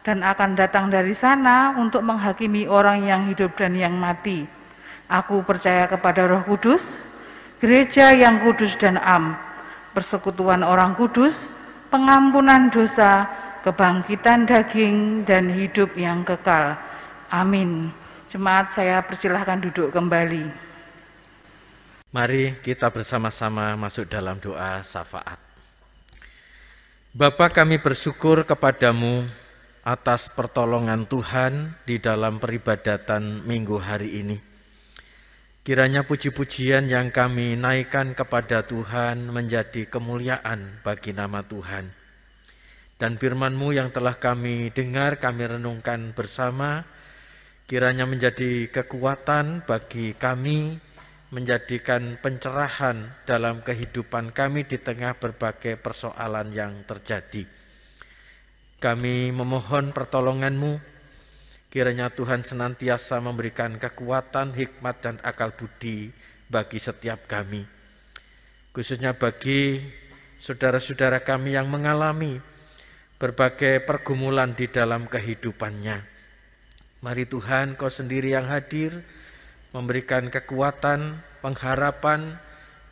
dan akan datang dari sana untuk menghakimi orang yang hidup dan yang mati. Aku percaya kepada Roh Kudus, gereja yang kudus dan am, persekutuan orang kudus, pengampunan dosa, kebangkitan daging, dan hidup yang kekal. Amin. Jemaat, saya persilahkan duduk kembali. Mari kita bersama-sama masuk dalam doa syafaat. Bapa, kami bersyukur kepadamu atas pertolongan Tuhan di dalam peribadatan minggu hari ini. Kiranya puji-pujian yang kami naikkan kepada Tuhan menjadi kemuliaan bagi nama Tuhan. Dan firman-Mu yang telah kami dengar, kami renungkan bersama, kiranya menjadi kekuatan bagi kami, menjadikan pencerahan dalam kehidupan kami di tengah berbagai persoalan yang terjadi. Kami memohon pertolongan-Mu, kiranya Tuhan senantiasa memberikan kekuatan, hikmat, dan akal budi bagi setiap kami. Khususnya bagi saudara-saudara kami yang mengalami berbagai pergumulan di dalam kehidupannya. Mari Tuhan, Kau sendiri yang hadir, memberikan kekuatan, pengharapan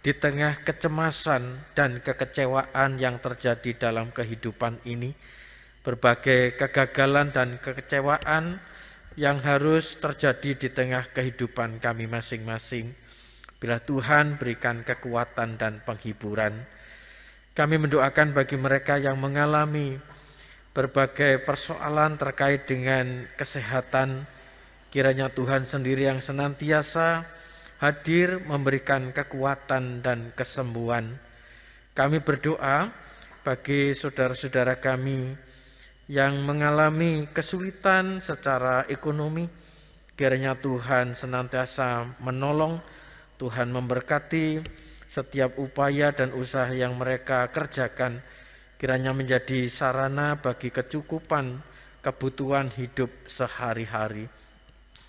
di tengah kecemasan dan kekecewaan yang terjadi dalam kehidupan ini. Berbagai kegagalan dan kekecewaan yang harus terjadi di tengah kehidupan kami masing-masing. Bila Tuhan berikan kekuatan dan penghiburan. Kami mendoakan bagi mereka yang mengalami berbagai persoalan terkait dengan kesehatan. Kiranya Tuhan sendiri yang senantiasa hadir memberikan kekuatan dan kesembuhan. Kami berdoa bagi saudara-saudara kami yang mengalami kesulitan secara ekonomi, kiranya Tuhan senantiasa menolong, Tuhan memberkati setiap upaya dan usaha yang mereka kerjakan, kiranya menjadi sarana bagi kecukupan kebutuhan hidup sehari-hari.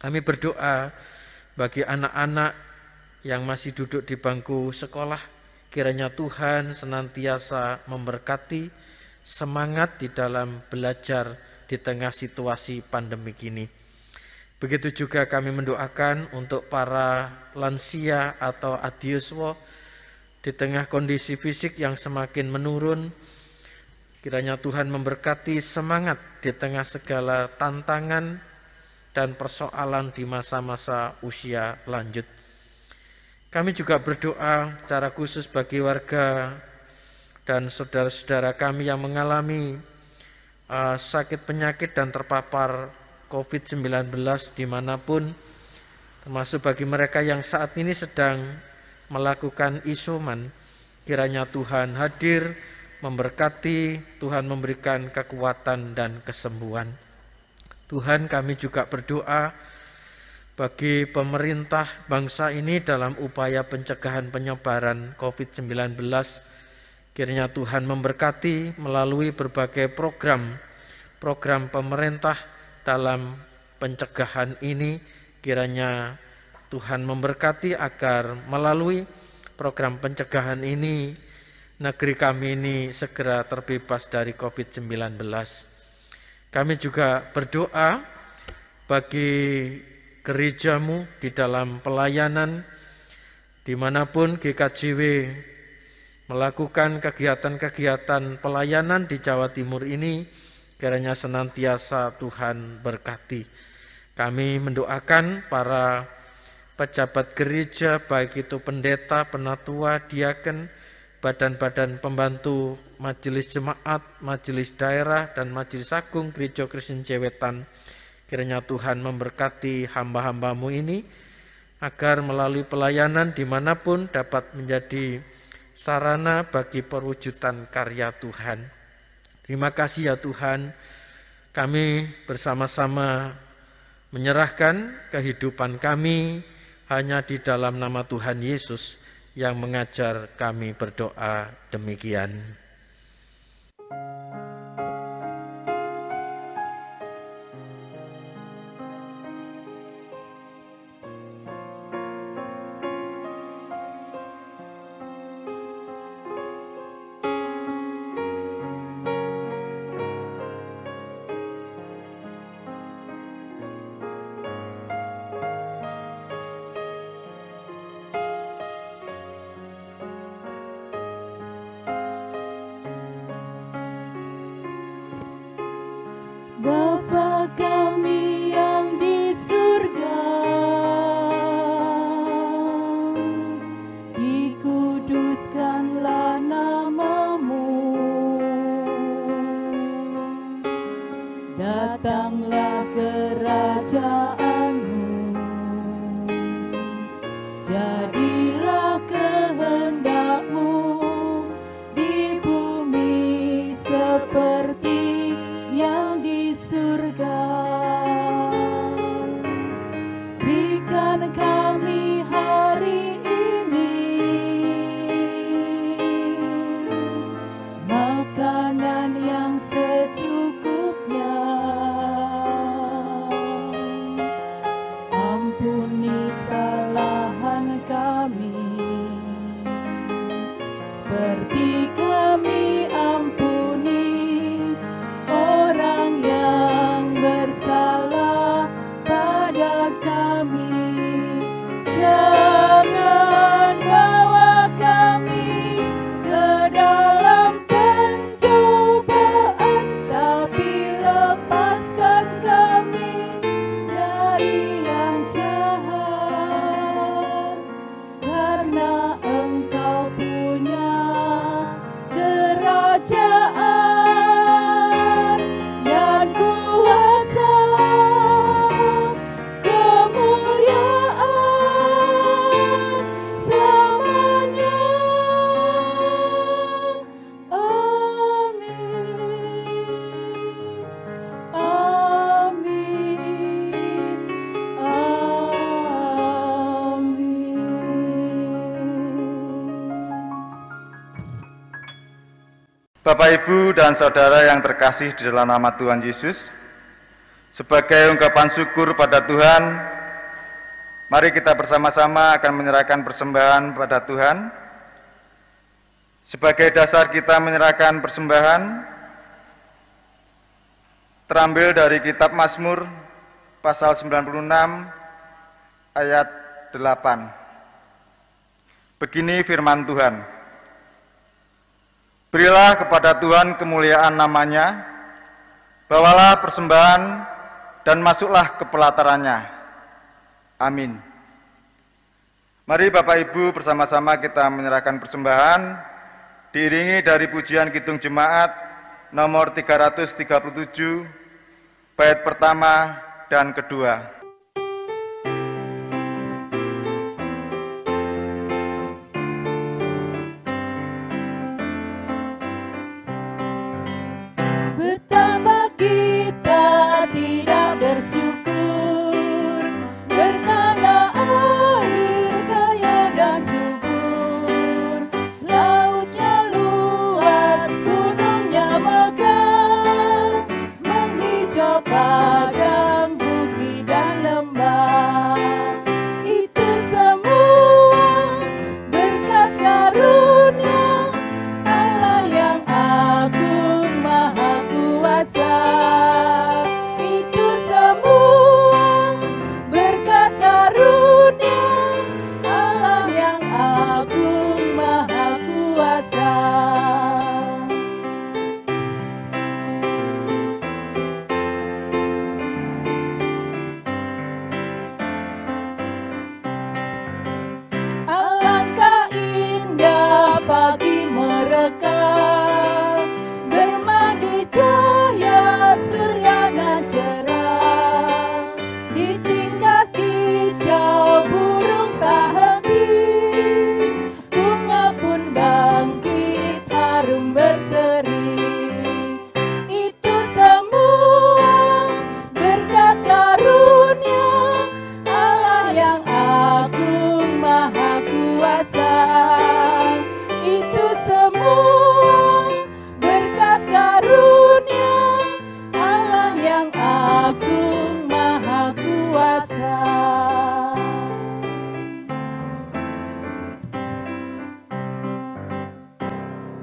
Kami berdoa bagi anak-anak yang masih duduk di bangku sekolah, kiranya Tuhan senantiasa memberkati, semangat di dalam belajar di tengah situasi pandemi ini. Begitu juga kami mendoakan untuk para lansia atau adiuswa di tengah kondisi fisik yang semakin menurun. Kiranya Tuhan memberkati semangat di tengah segala tantangan dan persoalan di masa-masa usia lanjut. Kami juga berdoa secara khusus bagi warga dan saudara-saudara kami yang mengalami sakit penyakit dan terpapar COVID-19 dimanapun, termasuk bagi mereka yang saat ini sedang melakukan isoman. Kiranya Tuhan hadir, memberkati, Tuhan memberikan kekuatan dan kesembuhan. Tuhan, kami juga berdoa bagi pemerintah bangsa ini dalam upaya pencegahan penyebaran COVID-19. Kiranya Tuhan memberkati melalui berbagai program pemerintah dalam pencegahan ini. Kiranya Tuhan memberkati agar melalui program pencegahan ini, negeri kami ini segera terbebas dari COVID-19. Kami juga berdoa bagi gerejamu di dalam pelayanan, dimanapun GKJW melakukan kegiatan-kegiatan pelayanan di Jawa Timur ini, kiranya senantiasa Tuhan berkati. Kami mendoakan para pejabat gereja, baik itu pendeta, penatua, diaken, badan-badan pembantu majelis jemaat, majelis daerah, dan majelis agung Gereja Kristen Jewetan. Kiranya Tuhan memberkati hamba-hambamu ini, agar melalui pelayanan dimanapun dapat menjadi sarana bagi perwujudan karya Tuhan. Terima kasih ya Tuhan, kami bersama-sama menyerahkan kehidupan kami hanya di dalam nama Tuhan Yesus yang mengajar kami berdoa demikian. Bapa kami yang di surga, dikuduskanlah nama-Mu, datanglah kerajaan-Mu, jadilah kehendak-Mu di bumi seperti yang di surga. Berikan kami hari ini makanan yang secukupnya. Ampuni kesalahan kami seperti kami ampuni orang yang bersalah pada kami. Jangan bawa kami ke dalam pencobaan, tapi lepaskan kami dari yang jahat. Karena Engkau punya kerajaan dan kuasa, kemuliaan selamanya. Amin. Amin. Bapak, Ibu, dan Saudara yang terkasih di dalam nama Tuhan Yesus, sebagai ungkapan syukur pada Tuhan, mari kita bersama-sama akan menyerahkan persembahan pada Tuhan. Sebagai dasar kita menyerahkan persembahan, terambil dari kitab Mazmur pasal 96 ayat 8. Begini firman Tuhan: berilah kepada Tuhan kemuliaan namanya, bawalah persembahan dan masuklah ke pelatarannya. Amin. Mari Bapak Ibu bersama-sama kita menyerahkan persembahan, diiringi dari pujian Kidung Jemaat nomor 337, bait pertama dan kedua. Betapa kita tidak bersyukur, bertanah air kaya dan subur, lautnya luas, gunungnya megah, menghijau padang bukit dan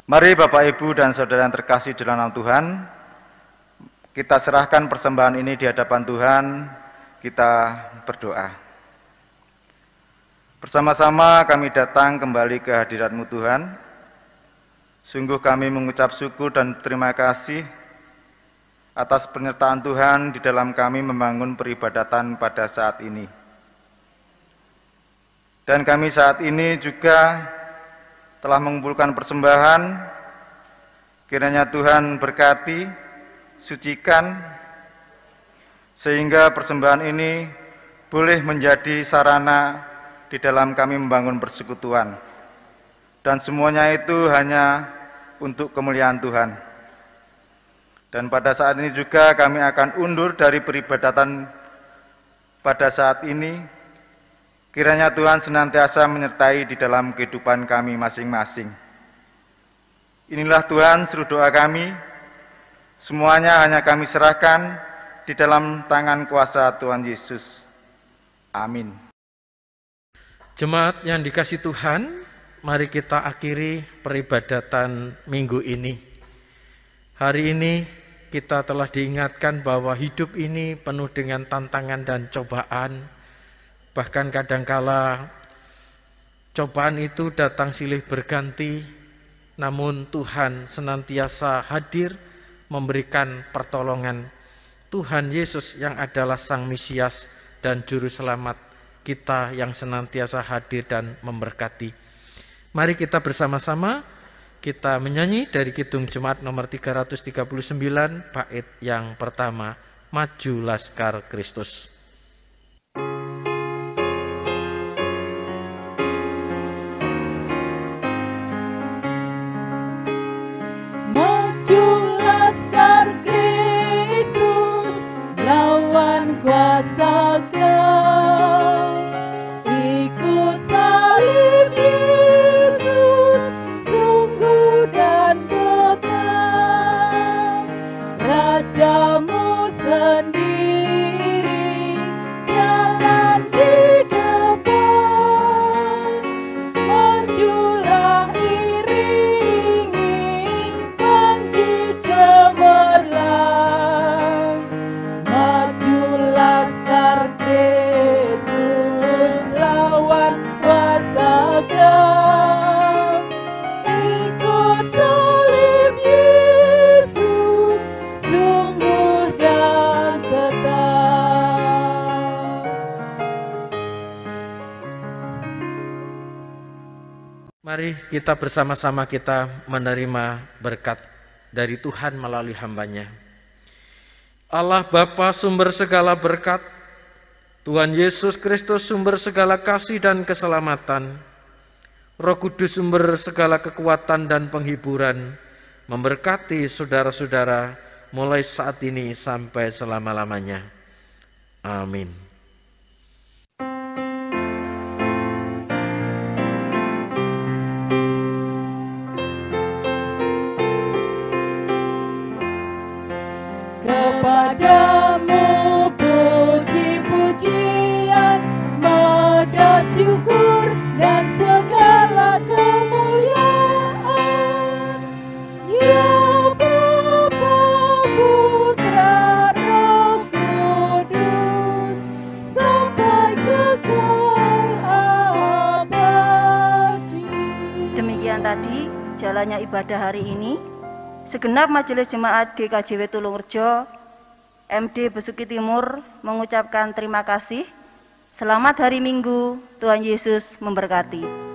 Mari Bapak, Ibu, dan Saudara yang terkasih di dalam Tuhan, kita serahkan persembahan ini di hadapan Tuhan, kita berdoa. Bersama-sama kami datang kembali ke hadirat-Mu Tuhan. Sungguh kami mengucap syukur dan terima kasih atas penyertaan Tuhan di dalam kami membangun peribadatan pada saat ini. Dan kami saat ini juga telah mengumpulkan persembahan, kiranya Tuhan berkati, sucikan, sehingga persembahan ini boleh menjadi sarana di dalam kami membangun persekutuan. Dan semuanya itu hanya untuk kemuliaan Tuhan. Dan pada saat ini juga kami akan undur dari peribadatan pada saat ini. Kiranya Tuhan senantiasa menyertai di dalam kehidupan kami masing-masing. Inilah Tuhan seluruh doa kami, semuanya hanya kami serahkan di dalam tangan kuasa Tuhan Yesus. Amin. Jemaat yang dikasih Tuhan, mari kita akhiri peribadatan minggu ini. Hari ini kita telah diingatkan bahwa hidup ini penuh dengan tantangan dan cobaan. Bahkan kadangkala cobaan itu datang silih berganti, namun Tuhan senantiasa hadir memberikan pertolongan. Tuhan Yesus yang adalah Sang Mesias dan Juru Selamat kita yang senantiasa hadir dan memberkati. Mari kita bersama-sama kita menyanyi dari Kidung Jemaat nomor 339 bait yang pertama, Maju Laskar Kristus. Maju laskar Kristus, lawan kuasa gelap. Ikut salib Yesus, sungguh dan tetap. Rajamu sendiri jalan di depan. Majulah iringi panji cemerlang. Maju laskar Kristus, lawan kuasa gelap. Ikut salib Yesus, sungguh dan tetap. Mari kita bersama-sama kita menerima berkat dari Tuhan melalui hamba-Nya. Allah Bapa sumber segala berkat, Tuhan Yesus Kristus sumber segala kasih dan keselamatan, Roh Kudus sumber segala kekuatan dan penghiburan, memberkati saudara-saudara mulai saat ini sampai selama-lamanya. Amin. Kepadamu puji-pujian, mada syukur dan segala kemuliaan. Ya Bapa, Putra, Roh Kudus, sampai kekal abadi. Demikian tadi jalannya ibadah hari ini. Segenap Majelis Jemaat GKJW Tulungrejo MD Besuki Timur mengucapkan terima kasih. Selamat hari Minggu, Tuhan Yesus memberkati.